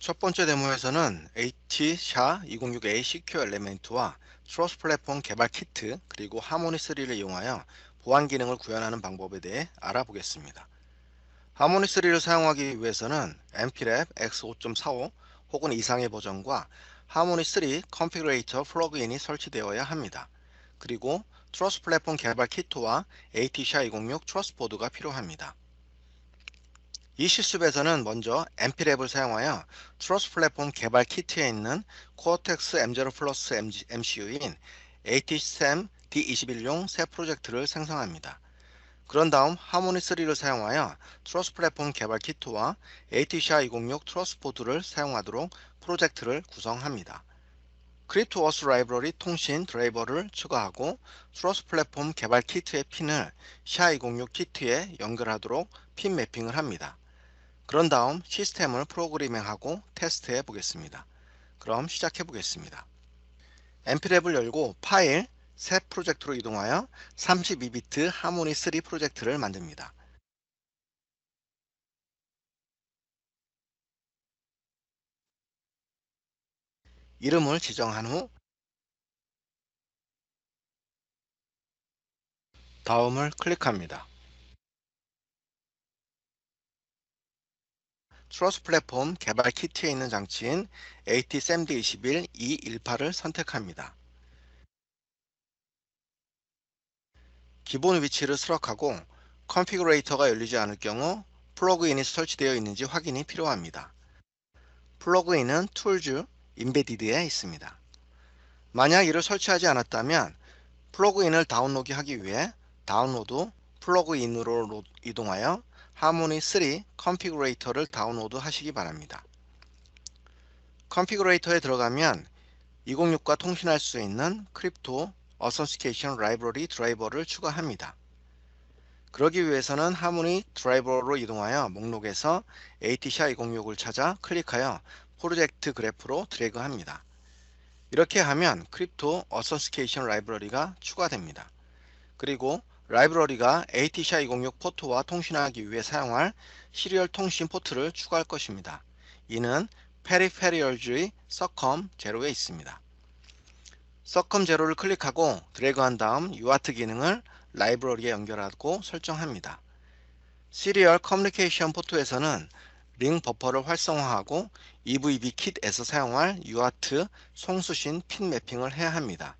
첫 번째 데모에서는 AT-SHA-206A CQ 엘리멘트와 트러스 플랫폼 개발 키트 그리고 하모니3를 이용하여 보안 기능을 구현하는 방법에 대해 알아보겠습니다. 하모니3를 사용하기 위해서는 np랩 X5.45 혹은 이상의 버전과 하모니3 컨피그레이터 플러그인이 설치되어야 합니다. 그리고 트러스 플랫폼 개발 키트와 AT-SHA-206 트러스 보드가 필요합니다. 이 실습에서는 먼저 np랩을 사용하여 트러스 플랫폼 개발 키트에 있는 코어텍스 M0 플러스 MCU인 ATSM D21용 새 프로젝트를 생성합니다. 그런 다음 하모니3를 사용하여 트러스 플랫폼 개발 키트와 ATSHA-206 트러스 보드를 사용하도록 프로젝트를 구성합니다. 크립토워스 라이브러리 통신 드라이버를 추가하고 트러스 플랫폼 개발 키트의 핀을 SHA-206 키트에 연결하도록 핀 매핑을 합니다. 그런 다음 시스템을 프로그래밍하고 테스트해 보겠습니다. 그럼 시작해 보겠습니다. np랩을 열고 파일, 새 프로젝트로 이동하여 32비트 하모니3 프로젝트를 만듭니다. 이름을 지정한 후 다음을 클릭합니다. 트러스 플랫폼 개발 키트에 있는 장치인 AT-SAMD21 E18을 선택합니다. 기본 위치를 수락하고 컨피그레이터가 열리지 않을 경우 플러그인이 설치되어 있는지 확인이 필요합니다. 플러그인은 툴즈, 인베디드에 있습니다. 만약 이를 설치하지 않았다면 플러그인을 다운로드하기 위해 다운로드 플러그인으로 이동하여 하모니 3 컨피그레이터를 다운로드 하시기 바랍니다. 컨피그레이터에 들어가면 206과 통신할 수 있는 크립토 어센티케이션 라이브러리 드라이버를 추가합니다. 그러기 위해서는 하모니 드라이버로 이동하여 목록에서 ATSHA-206을 찾아 클릭하여 프로젝트 그래프로 드래그합니다. 이렇게 하면 크립토 어센티케이션 라이브러리가 추가됩니다. 그리고 라이브러리가 ATSHA-206 포트와 통신하기 위해 사용할 시리얼 통신 포트를 추가할 것입니다. 이는 페리페리얼즈의 서컴 제로에 있습니다. 서컴 제로를 클릭하고 드래그한 다음 UART 기능을 라이브러리에 연결하고 설정합니다. 시리얼 커뮤니케이션 포트에서는 링 버퍼를 활성화하고 EVB 킷에서 사용할 UART 송수신 핀 매핑을 해야 합니다.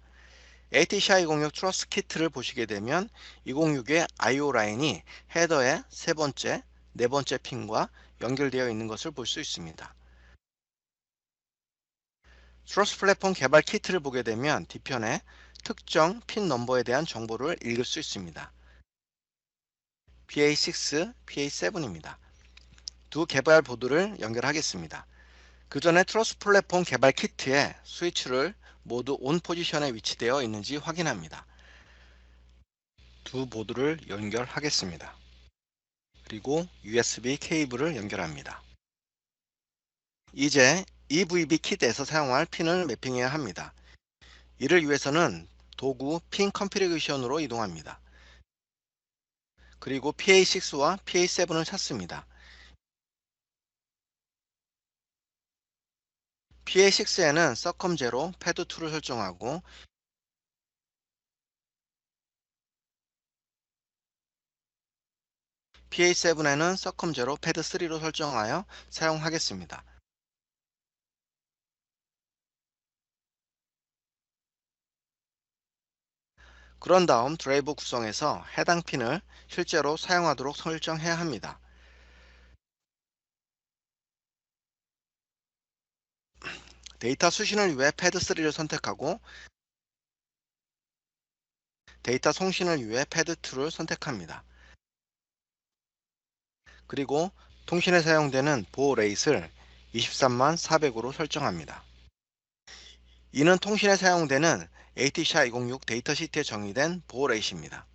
ATSHA-206 트러스 키트를 보시게 되면 206의 I/O 라인이 헤더의 세 번째, 네 번째 핀과 연결되어 있는 것을 볼 수 있습니다. 트러스 플랫폼 개발 키트를 보게 되면 뒤편에 특정 핀 넘버에 대한 정보를 읽을 수 있습니다. PA6, PA7입니다. 두 개발 보드를 연결하겠습니다. 그 전에 트러스 플랫폼 개발 키트에 스위치를 모두 온 포지션에 위치되어 있는지 확인합니다. 두 보드를 연결하겠습니다. 그리고 USB 케이블을 연결합니다. 이제 EVB 킷에서 사용할 핀을 매핑해야 합니다. 이를 위해서는 도구 핀 컨피그레이션으로 이동합니다. 그리고 PA6와 PA7을 찾습니다. PA6에는 서컴 제로 패드 2를 설정하고 PA7에는 서컴 제로 패드 3로 설정하여 사용하겠습니다. 그런 다음 드라이버 구성에서 해당 핀을 실제로 사용하도록 설정해야 합니다. 데이터 수신을 위해 패드 3를 선택하고 데이터 송신을 위해 패드 2를 선택합니다. 그리고 통신에 사용되는 보호 레이트를 23400으로 설정합니다. 이는 통신에 사용되는 ATSHA-206 데이터 시트에 정의된 보호 레이트입니다.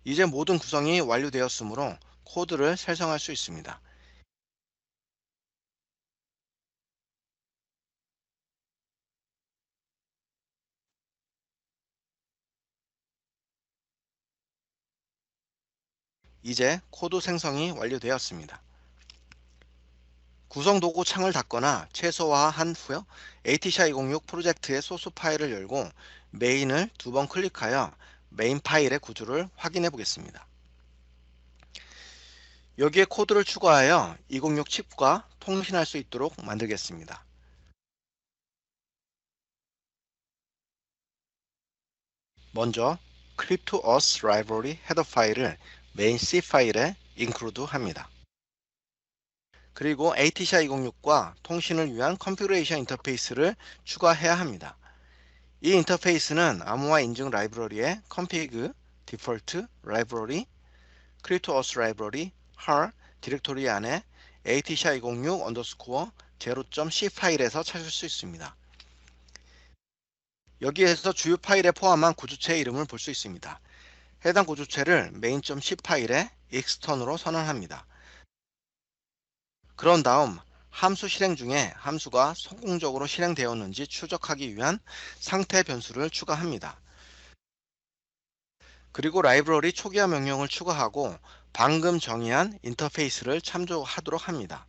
이제 모든 구성이 완료되었으므로 코드를 생성할 수 있습니다. 이제 코드 생성이 완료되었습니다. 구성 도구 창을 닫거나 최소화한 후에 ATSHA-206 프로젝트의 소스 파일을 열고 메인을 두 번 클릭하여 메인 파일의 구조를 확인해 보겠습니다. 여기에 코드를 추가하여 206 칩과 통신할 수 있도록 만들겠습니다. 먼저 CryptoOS 라이브러리 헤더 파일을 메인 C 파일에 include 합니다. 그리고 ATSHA-206과 통신을 위한 컨피그레이션 인터페이스를 추가해야 합니다. 이 인터페이스는 암호화 인증 라이브러리의 config, default, library, CryptoOS 라이브러리, har 디렉토리 안에 ATSHA-206 underscore 0.c 파일에서 찾을 수 있습니다. 여기에서 주요 파일에 포함한 구조체의 이름을 볼 수 있습니다. 해당 구조체를 main.c 파일에 extern으로 선언합니다. 그런 다음 함수 실행 중에 함수가 성공적으로 실행되었는지 추적하기 위한 상태 변수를 추가합니다. 그리고 라이브러리 초기화 명령을 추가하고 방금 정의한 인터페이스를 참조하도록 합니다.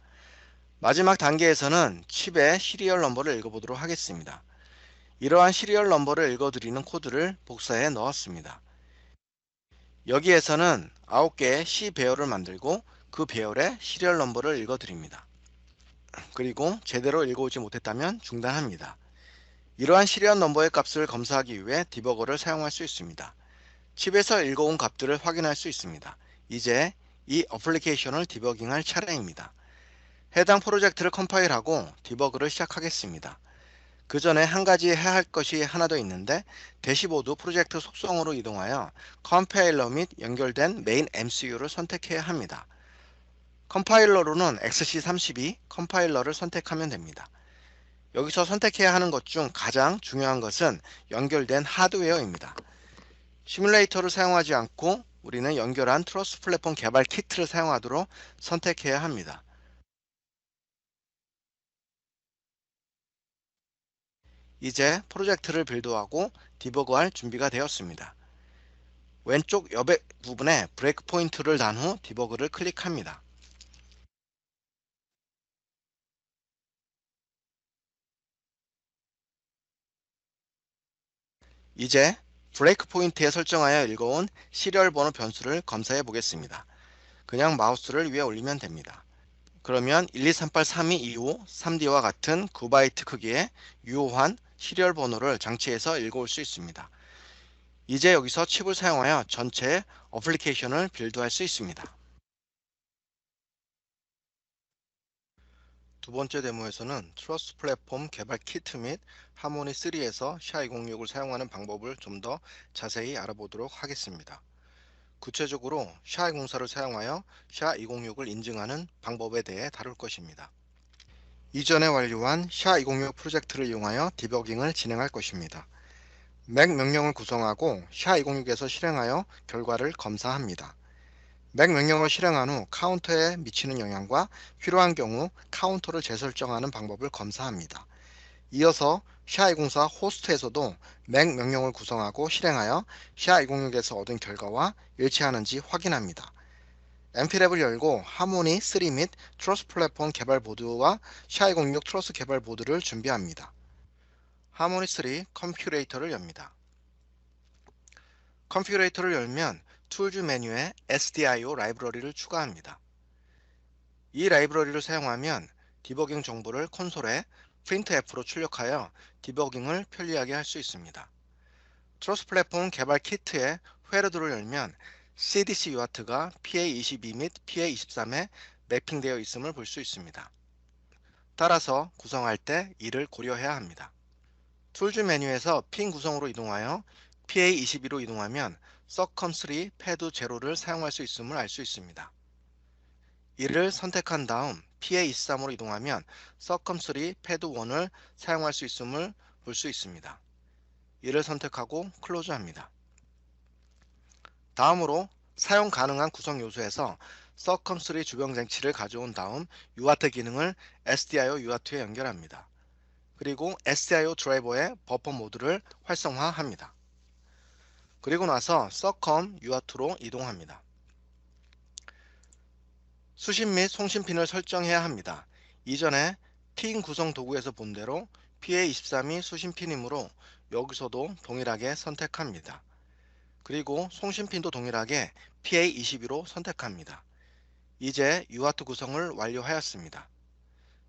마지막 단계에서는 칩의 시리얼 넘버를 읽어보도록 하겠습니다. 이러한 시리얼 넘버를 읽어드리는 코드를 복사해 넣었습니다. 여기에서는 9개의 C 배열을 만들고 그 배열의 시리얼 넘버를 읽어드립니다. 그리고 제대로 읽어오지 못했다면 중단합니다. 이러한 시리얼 넘버의 값을 검사하기 위해 디버거를 사용할 수 있습니다. 칩에서 읽어온 값들을 확인할 수 있습니다. 이제 이 어플리케이션을 디버깅할 차례입니다. 해당 프로젝트를 컴파일하고 디버그를 시작하겠습니다. 그 전에 한 가지 해야 할 것이 하나 더 있는데 대시보드 프로젝트 속성으로 이동하여 컴파일러 및 연결된 메인 MCU를 선택해야 합니다. 컴파일러로는 XC32 컴파일러를 선택하면 됩니다. 여기서 선택해야 하는 것 중 가장 중요한 것은 연결된 하드웨어입니다. 시뮬레이터를 사용하지 않고 우리는 연결한 트러스 플랫폼 개발 키트를 사용하도록 선택해야 합니다. 이제 프로젝트를 빌드하고 디버그할 준비가 되었습니다. 왼쪽 여백 부분에 브레이크 포인트를 단 후 디버그를 클릭합니다. 이제 브레이크 포인트에 설정하여 읽어온 시리얼 번호 변수를 검사해 보겠습니다. 그냥 마우스를 위에 올리면 됩니다. 그러면 123832225 3D와 같은 9바이트 크기의 유효한 시리얼 번호를 장치에서 읽어올 수 있습니다. 이제 여기서 칩을 사용하여 전체 어플리케이션을 빌드할 수 있습니다. 두 번째 데모에서는 트러스 플랫폼 개발 키트 및 하모니 3에서 샤206을 사용하는 방법을 좀 더 자세히 알아보도록 하겠습니다. 구체적으로 샤204를 사용하여 샤206을 인증하는 방법에 대해 다룰 것입니다. 이전에 완료한 샤206 프로젝트를 이용하여 디버깅을 진행할 것입니다. 맥 명령을 구성하고 샤206에서 실행하여 결과를 검사합니다. 맥 명령을 실행한 후 카운터에 미치는 영향과 필요한 경우 카운터를 재설정하는 방법을 검사합니다. 이어서 샤204 호스트에서도 맥 명령을 구성하고 실행하여 샤206에서 얻은 결과와 일치하는지 확인합니다. 엠피랩을 열고 하모니 3 및 트러스 플랫폼 개발 보드와 샤206 트러스 개발 보드를 준비합니다. 하모니 3 컴퓨레이터를 엽니다. 컴퓨레이터를 열면 툴즈 메뉴에 SDIO 라이브러리를 추가합니다. 이 라이브러리를 사용하면 디버깅 정보를 콘솔에 printf로 출력하여 디버깅을 편리하게 할 수 있습니다. 트러스 플랫폼 개발 키트의 회로드를 열면 CDC UART가 PA22 및 PA23에 매핑되어 있음을 볼 수 있습니다. 따라서 구성할 때 이를 고려해야 합니다. 툴즈 메뉴에서 핀 구성으로 이동하여 PA22로 이동하면 서컴3 패드 0를 사용할 수 있음을 알 수 있습니다. 이를 선택한 다음 PA23으로 이동하면 서컴3 패드 1을 사용할 수 있음을 볼 수 있습니다. 이를 선택하고 클로즈 합니다. 다음으로 사용 가능한 구성 요소에서 서컴3 주변 장치를 가져온 다음 UART 기능을 SDIO UART에 연결합니다. 그리고 SDIO 드라이버의 버퍼 모드를 활성화합니다. 그리고 나서 서컴 UART로 이동합니다. 수신 및 송신 핀을 설정해야 합니다. 이전에 핀 구성 도구에서 본 대로 PA23이 수신핀이므로 여기서도 동일하게 선택합니다. 그리고 송신핀도 동일하게 PA22로 선택합니다. 이제 UART 구성을 완료하였습니다.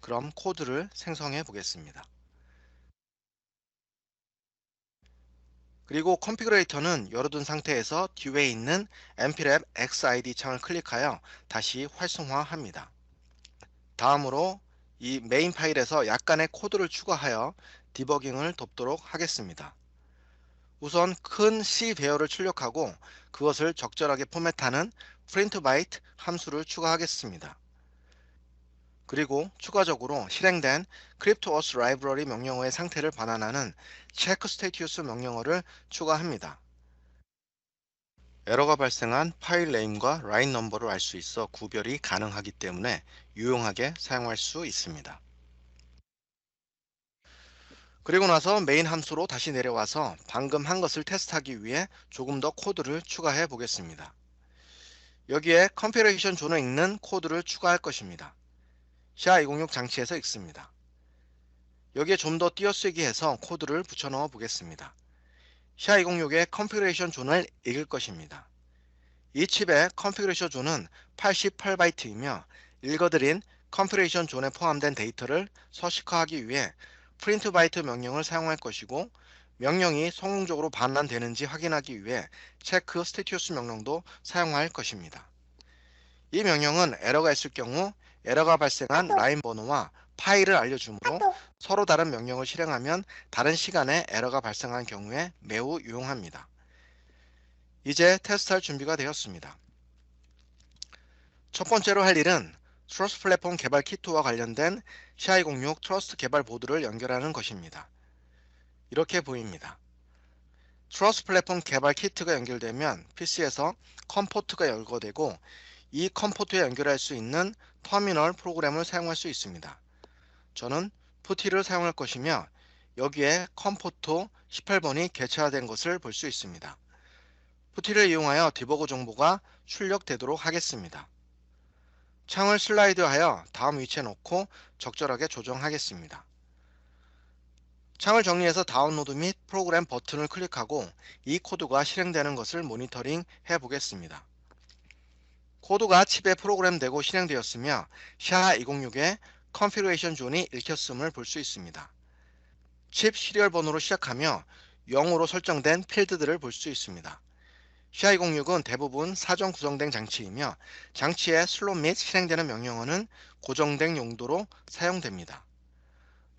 그럼 코드를 생성해 보겠습니다. 그리고 컨피그레이터는 열어둔 상태에서 뒤에 있는 np랩 xid 창을 클릭하여 다시 활성화합니다. 다음으로 이 메인 파일에서 약간의 코드를 추가하여 디버깅을 돕도록 하겠습니다. 우선 큰 C 배열을 출력하고 그것을 적절하게 포맷하는 printbyte 함수를 추가하겠습니다. 그리고 추가적으로 실행된 cryptos library 명령어의 상태를 반환하는 check status 명령어를 추가합니다. 에러가 발생한 파일 네임과 라인 넘버를 알 수 있어 구별이 가능하기 때문에 유용하게 사용할 수 있습니다. 그리고 나서 메인 함수로 다시 내려와서 방금 한 것을 테스트하기 위해 조금 더 코드를 추가해 보겠습니다. 여기에 컴피레이션 존에 있는 코드를 추가할 것입니다. SHA-206 장치에서 읽습니다. 여기에 좀 더 띄어쓰기 해서 코드를 붙여 넣어 보겠습니다. SHA-206의 컨피그레이션 존을 읽을 것입니다. 이 칩의 컨피그레이션 존은 88바이트이며 읽어드린 컨피그레이션 존에 포함된 데이터를 서식화하기 위해 printbyte 명령을 사용할 것이고 명령이 성공적으로 반환되는지 확인하기 위해 check status 명령도 사용할 것입니다. 이 명령은 에러가 있을 경우 에러가 발생한 라인 번호와 파일을 알려주므로 서로 다른 명령을 실행하면 다른 시간에 에러가 발생한 경우에 매우 유용합니다. 이제 테스트할 준비가 되었습니다. 첫 번째로 할 일은 트러스트 플랫폼 개발 키트와 관련된 SHA-206 트러스트 개발 보드를 연결하는 것입니다. 이렇게 보입니다. 트러스트 플랫폼 개발 키트가 연결되면 PC에서 컴포트가 열거되고 이 컴포트에 연결할 수 있는 터미널 프로그램을 사용할 수 있습니다. 저는 PuTT를 사용할 것이며 여기에 컴포트 18번이 개체화된 것을 볼 수 있습니다. PuTT를 이용하여 디버그 정보가 출력되도록 하겠습니다. 창을 슬라이드하여 다음 위치에 놓고 적절하게 조정하겠습니다. 창을 정리해서 다운로드 및 프로그램 버튼을 클릭하고 이 코드가 실행되는 것을 모니터링 해 보겠습니다. 코드가 칩에 프로그램되고 실행되었으며 SHA-206의 컨피그레이션 존이 읽혔음을 볼 수 있습니다. 칩 시리얼 번호로 시작하며 0으로 설정된 필드들을 볼 수 있습니다. SHA-206은 대부분 사전 구성된 장치이며 장치의 슬롯 및 실행되는 명령어는 고정된 용도로 사용됩니다.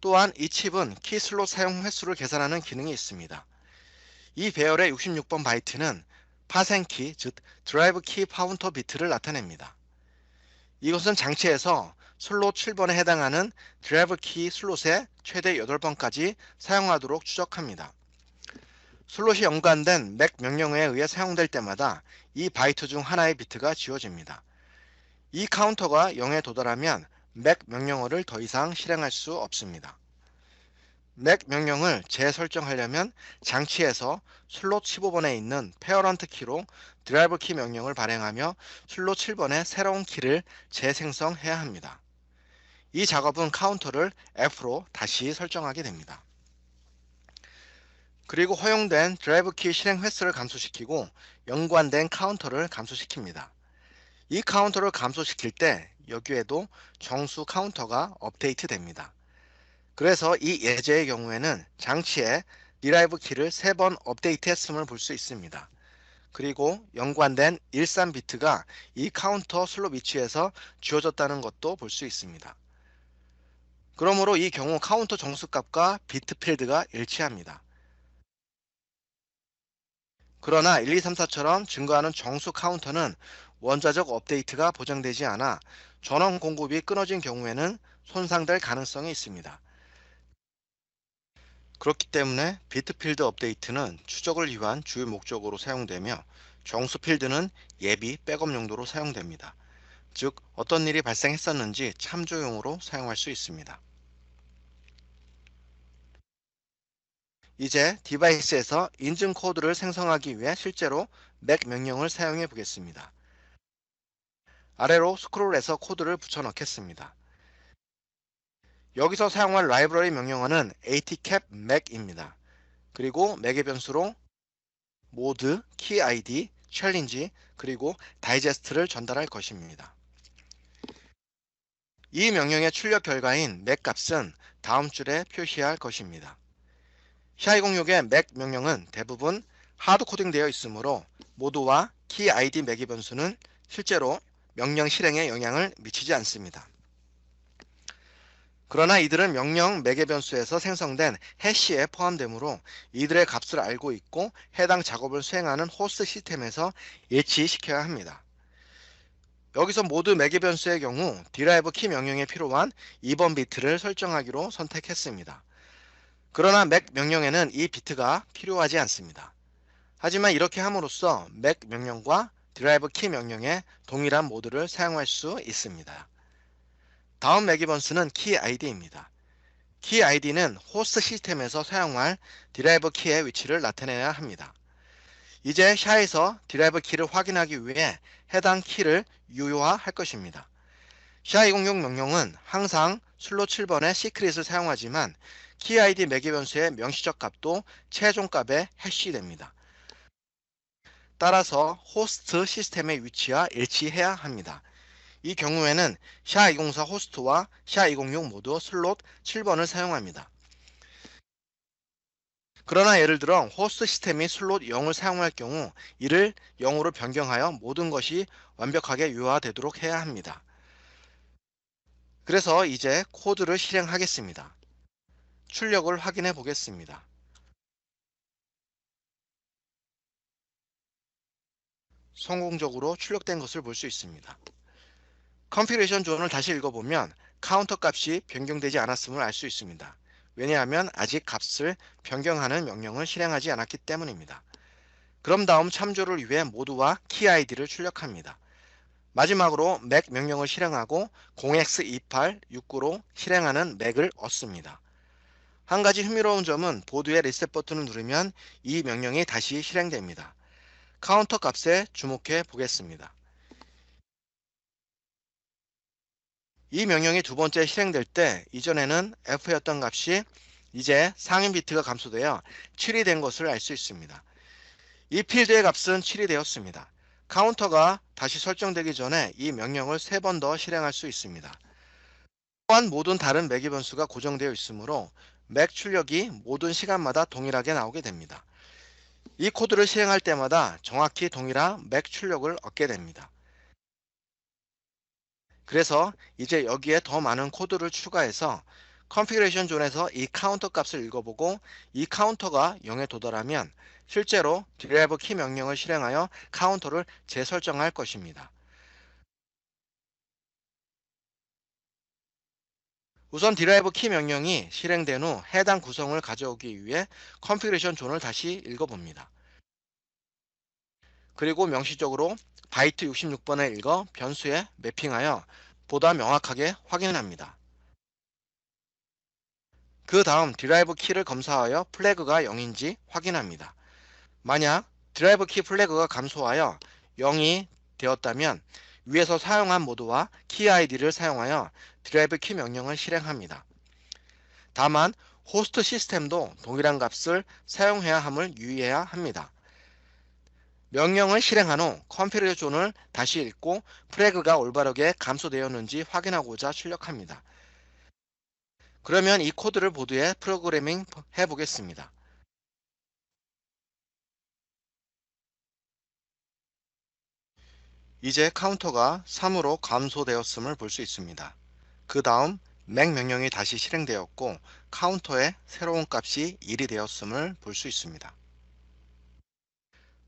또한 이 칩은 키 슬롯 사용 횟수를 계산하는 기능이 있습니다. 이 배열의 66번 바이트는 파생키, 즉 드라이브 키 카운터 비트를 나타냅니다. 이것은 장치에서 슬롯 7번에 해당하는 드라이브 키 슬롯의 최대 8번까지 사용하도록 추적합니다. 슬롯이 연관된 맥 명령어에 의해 사용될 때마다 이 바이트 중 하나의 비트가 지워집니다. 이 카운터가 0에 도달하면 맥 명령어를 더 이상 실행할 수 없습니다. 맥 명령을 재설정하려면 장치에서 슬롯 15번에 있는 페어런트 키로 드라이브 키 명령을 발행하며 슬롯 7번의 새로운 키를 재생성해야 합니다. 이 작업은 카운터를 F로 다시 설정하게 됩니다. 그리고 허용된 드라이브 키 실행 횟수를 감소시키고 연관된 카운터를 감소시킵니다. 이 카운터를 감소시킬 때 여기에도 정수 카운터가 업데이트 됩니다. 그래서 이 예제의 경우에는 장치에 드라이브 키를 3번 업데이트 했음을 볼 수 있습니다. 그리고 연관된 13비트가 이 카운터 슬롯 위치에서 지워졌다는 것도 볼 수 있습니다. 그러므로 이 경우 카운터 정수값과 비트 필드가 일치합니다. 그러나 1, 2, 3, 4처럼 증가하는 정수 카운터는 원자적 업데이트가 보장되지 않아 전원 공급이 끊어진 경우에는 손상될 가능성이 있습니다. 그렇기 때문에 비트 필드 업데이트는 추적을 위한 주요 목적으로 사용되며 정수 필드는 예비 백업 용도로 사용됩니다. 즉 어떤 일이 발생했었는지 참조용으로 사용할 수 있습니다. 이제 디바이스에서 인증 코드를 생성하기 위해 실제로 맥 명령을 사용해 보겠습니다. 아래로 스크롤해서 코드를 붙여 넣겠습니다. 여기서 사용할 라이브러리 명령어는 atcap-mac입니다. 그리고 맥의 변수로 모드, 키 아이디, 챌린지, 그리고 다이제스트를 전달할 것입니다. 이 명령의 출력 결과인 맥 값은 다음 줄에 표시할 것입니다. 샤206의 맥 명령은 대부분 하드 코딩되어 있으므로 모드와 키 아이디 맥의 변수는 실제로 명령 실행에 영향을 미치지 않습니다. 그러나 이들은 명령 맥의 변수에서 생성된 해시에 포함되므로 이들의 값을 알고 있고 해당 작업을 수행하는 호스트 시스템에서 일치시켜야 합니다. 여기서 모드 맥의 변수의 경우 derive 키 명령에 필요한 2번 비트를 설정하기로 선택했습니다. 그러나 맥 명령에는 이 비트가 필요하지 않습니다. 하지만 이렇게 함으로써 맥 명령과 derive 키 명령의 동일한 모드를 사용할 수 있습니다. 다음 맥의 변수는 키 아이디입니다. 키 아이디는 호스트 시스템에서 사용할 derive 키의 위치를 나타내야 합니다. 이제 샤에서 derive 키를 확인하기 위해 해당 키를 유효화할 것입니다. 샤206 명령은 항상 슬롯 7번의 시크릿을 사용하지만 키 아이디 매개 변수의 명시적 값도 최종 값에 해시됩니다. 따라서 호스트 시스템의 위치와 일치해야 합니다. 이 경우에는 샤204 호스트와 샤206 모두 슬롯 7번을 사용합니다. 그러나 예를 들어 호스트 시스템이 슬롯 0을 사용할 경우 이를 0으로 변경하여 모든 것이 완벽하게 유효화되도록 해야 합니다. 그래서 이제 코드를 실행하겠습니다. 출력을 확인해 보겠습니다. 성공적으로 출력된 것을 볼 수 있습니다. 컨피그레이션 존을 다시 읽어보면 카운터 값이 변경되지 않았음을 알 수 있습니다. 왜냐하면 아직 값을 변경하는 명령을 실행하지 않았기 때문입니다. 그럼 다음 참조를 위해 모드와 키 아이디를 출력합니다. 마지막으로 맥 명령을 실행하고 0x2869로 실행하는 맥을 얻습니다. 한 가지 흥미로운 점은 보드의 리셋 버튼을 누르면 이 명령이 다시 실행됩니다. 카운터 값에 주목해 보겠습니다. 이 명령이 두 번째 실행될 때 이전에는 F였던 값이 이제 상위 비트가 감소되어 7이 된 것을 알 수 있습니다. 이 필드의 값은 7이 되었습니다. 카운터가 다시 설정되기 전에 이 명령을 3번 더 실행할 수 있습니다. 또한 모든 다른 맥의 변수가 고정되어 있으므로 맥 출력이 모든 시간마다 동일하게 나오게 됩니다. 이 코드를 실행할 때마다 정확히 동일한 맥 출력을 얻게 됩니다. 그래서 이제 여기에 더 많은 코드를 추가해서 컨피그레이션 존에서 이 카운터 값을 읽어보고 이 카운터가 0에 도달하면 실제로 derive 키 명령을 실행하여 카운터를 재설정할 것입니다. 우선 derive 키 명령이 실행된 후 해당 구성을 가져오기 위해 컨피그레이션 존을 다시 읽어봅니다. 그리고 명시적으로 바이트 66번을 읽어 변수에 매핑하여 보다 명확하게 확인합니다. 그 다음 derive 키를 검사하여 플래그가 0인지 확인합니다. 만약 derive 키 플래그가 감소하여 0이 되었다면 위에서 사용한 모드와 키 아이디를 사용하여 derive 키 명령을 실행합니다. 다만 호스트 시스템도 동일한 값을 사용해야 함을 유의해야 합니다. 명령을 실행한 후 컴피그레이션 존을 다시 읽고 플래그가 올바르게 감소되었는지 확인하고자 출력합니다. 그러면 이 코드를 보드에 프로그래밍 해보겠습니다. 이제 카운터가 3으로 감소되었음을 볼 수 있습니다. 그 다음 맥 명령이 다시 실행되었고 카운터에 새로운 값이 1이 되었음을 볼 수 있습니다.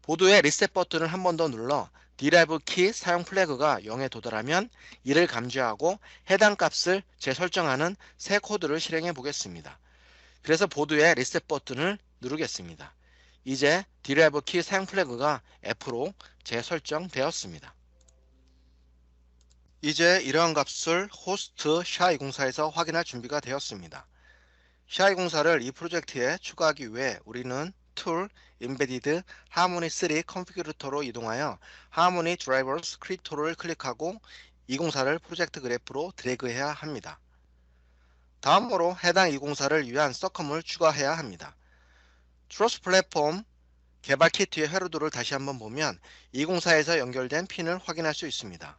보드의 리셋 버튼을 한 번 더 눌러 derive 키 사용 플래그가 0에 도달하면 이를 감지하고 해당 값을 재설정하는 새 코드를 실행해 보겠습니다. 그래서 보드의 리셋 버튼을 누르겠습니다. 이제 derive 키 사용 플래그가 F로 재설정되었습니다. 이제 이러한 값을 호스트 샤204에서 확인할 준비가 되었습니다. 샤204를 이 프로젝트에 추가하기 위해 우리는 툴, Embedded, Harmony 3 컨피그레이터로 이동하여 Harmony Drivers 크리토를 클릭하고 204를 프로젝트 그래프로 드래그해야 합니다. 다음으로 해당 204를 위한 서컴을 추가해야 합니다. 트러스 플랫폼 개발 키트의 회로도를 다시 한번 보면 204에서 연결된 핀을 확인할 수 있습니다.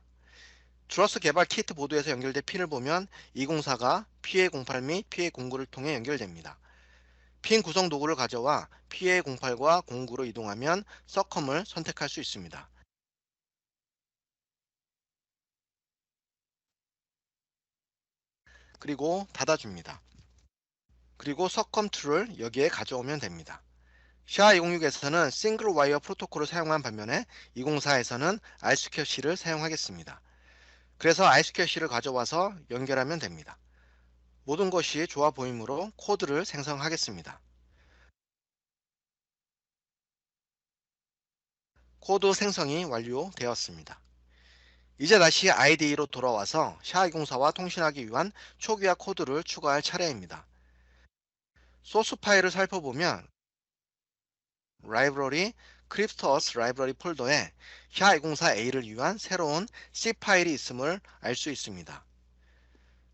트러스 개발 키트 보드에서 연결된 핀을 보면 204가 PA08 및 PA09를 통해 연결됩니다. 핀 구성 도구를 가져와 PA08과 09로 이동하면 서컴을 선택할 수 있습니다. 그리고 닫아줍니다. 그리고 서컴2를 여기에 가져오면 됩니다. SHA-206에서는 싱글 와이어 프로토콜을 사용한 반면에 204에서는 RSQLC를 사용하겠습니다. 그래서 RSQLC를 가져와서 연결하면 됩니다. 모든 것이 좋아 보이므로 코드를 생성하겠습니다. 코드 생성이 완료되었습니다. 이제 다시 IDE로 돌아와서 SHA-204와 통신하기 위한 초기화 코드를 추가할 차례입니다. 소스 파일을 살펴보면 라이브러리 크립스터스 라이브러리 폴더에 SHA-204A를 위한 새로운 C 파일이 있음을 알 수 있습니다.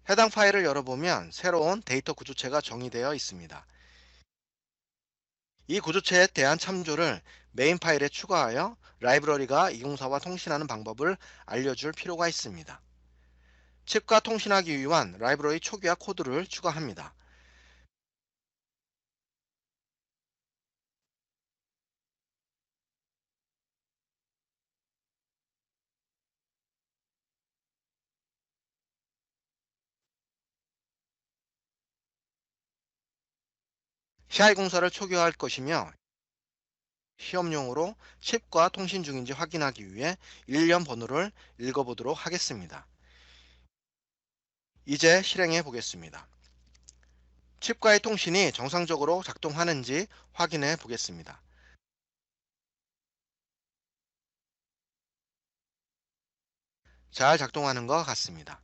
해당 파일을 열어보면 새로운 데이터 구조체가 정의되어 있습니다. 이 구조체에 대한 참조를 메인 파일에 추가하여 라이브러리가 204와 통신하는 방법을 알려줄 필요가 있습니다. 칩과 통신하기 위한 라이브러리 초기화 코드를 추가합니다. CI04를 초기화할 것이며 시험용으로 칩과 통신 중인지 확인하기 위해 일련 번호를 읽어보도록 하겠습니다. 이제 실행해 보겠습니다. 칩과의 통신이 정상적으로 작동하는지 확인해 보겠습니다. 잘 작동하는 것 같습니다.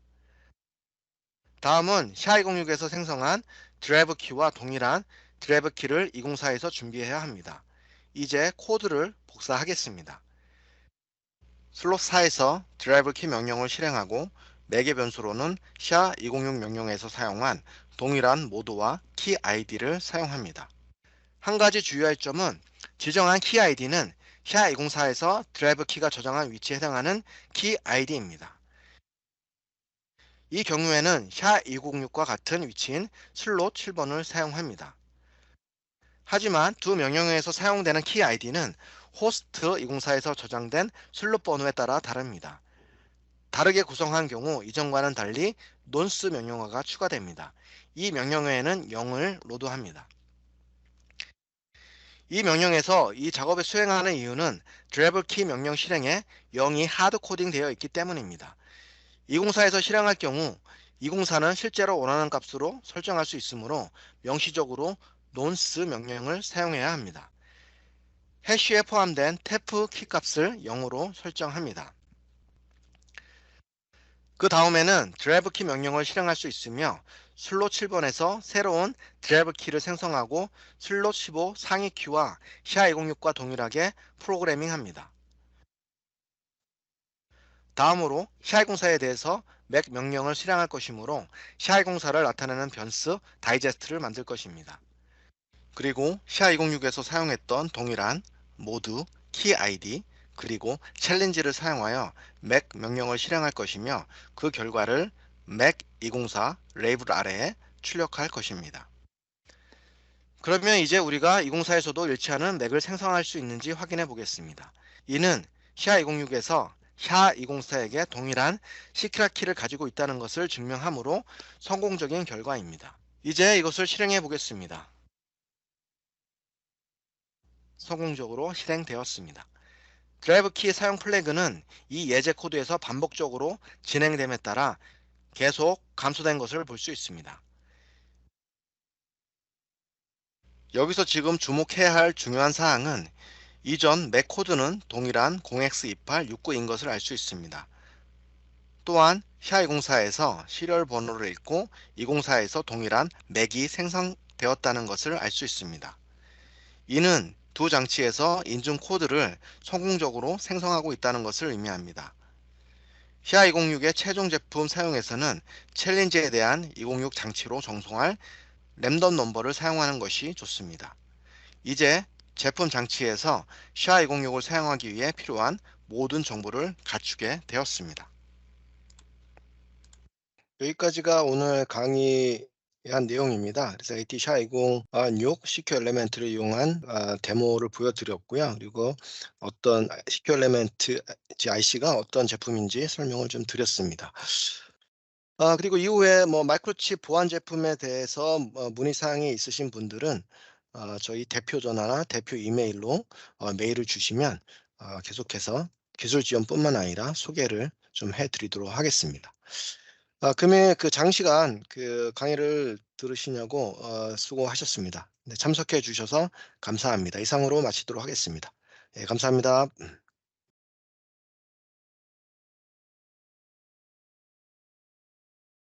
다음은 SHA-206에서 생성한 드라이브 키와 동일한 드라이브 키를 204에서 준비해야 합니다. 이제 코드를 복사하겠습니다. 슬롯 4에서 드라이브 키 명령을 실행하고 매개 변수로는 SHA-206 명령에서 사용한 동일한 모드와 키 아이디를 사용합니다. 한 가지 주의할 점은 지정한 키 아이디는 SHA-204에서 드라이브 키가 저장한 위치에 해당하는 키 아이디입니다. 이 경우에는 SHA-206과 같은 위치인 슬롯 7번을 사용합니다. 하지만 두 명령어에서 사용되는 키 아이디는 호스트 204에서 저장된 슬롯 번호에 따라 다릅니다. 다르게 구성한 경우 이전과는 달리 nonce 명령어가 추가됩니다. 이 명령어에는 0을 로드합니다. 이 명령에서 이 작업을 수행하는 이유는 드래블 키 명령 실행에 0이 하드 코딩 되어 있기 때문입니다. 204에서 실행할 경우 204는 실제로 원하는 값으로 설정할 수 있으므로 명시적으로 nonce 명령을 사용해야 합니다. 해시에 포함된 태프 키값을 0으로 설정합니다. 그 다음에는 드라이브 키 명령을 실행할 수 있으며 슬롯 7번에서 새로운 드라이브 키를 생성하고 슬롯 15 상위 키와 SHA-206과 동일하게 프로그래밍 합니다. 다음으로 SHA-204에 대해서 맥 명령을 실행할 것이므로 SHA-204를 나타내는 변수 다이제스트를 만들 것입니다. 그리고 SHA-206에서 사용했던 동일한 모드, 키 아이디, 그리고 챌린지를 사용하여 맥 명령을 실행할 것이며 그 결과를 맥 204 레이블 아래에 출력할 것입니다. 그러면 이제 우리가 204에서도 일치하는 맥을 생성할 수 있는지 확인해 보겠습니다. 이는 SHA-206에서 SHA-204에게 동일한 시크릿 키를 가지고 있다는 것을 증명하므로 성공적인 결과입니다. 이제 이것을 실행해 보겠습니다. 성공적으로 실행되었습니다. 드라이브 키 사용 플래그는 이 예제 코드에서 반복적으로 진행됨에 따라 계속 감소된 것을 볼 수 있습니다. 여기서 지금 주목해야 할 중요한 사항은 이전 맥 코드는 동일한 0x2869인 것을 알 수 있습니다. 또한 SHA-204에서 시리얼 번호를 읽고 204에서 동일한 맥이 생성되었다는 것을 알 수 있습니다. 이는 두 장치에서 인증 코드를 성공적으로 생성하고 있다는 것을 의미합니다. 시아 206의 최종 제품 사용에서는 챌린지에 대한 206 장치로 정송할 램덤 넘버를 사용하는 것이 좋습니다. 이제 제품 장치에서 시아 206을 사용하기 위해 필요한 모든 정보를 갖추게 되었습니다. 여기까지가 오늘 강의한 내용입니다. 그래서 AT SHA-206 CQ 엘리멘트를 이용한 데모를 보여드렸고요. 그리고 어떤 CQ 엘리멘트 IC가 어떤 제품인지 설명을 좀 드렸습니다. 그리고 이후에 뭐 마이크로칩 보안 제품에 대해서 문의 사항이 있으신 분들은 저희 대표 전화나 대표 이메일로 메일을 주시면 계속해서 기술 지원뿐만 아니라 소개를 좀 해 드리도록 하겠습니다. 금일 그 장시간 그 강의를 들으시냐고 수고하셨습니다. 네, 참석해 주셔서 감사합니다. 이상으로 마치도록 하겠습니다. 예, 감사합니다.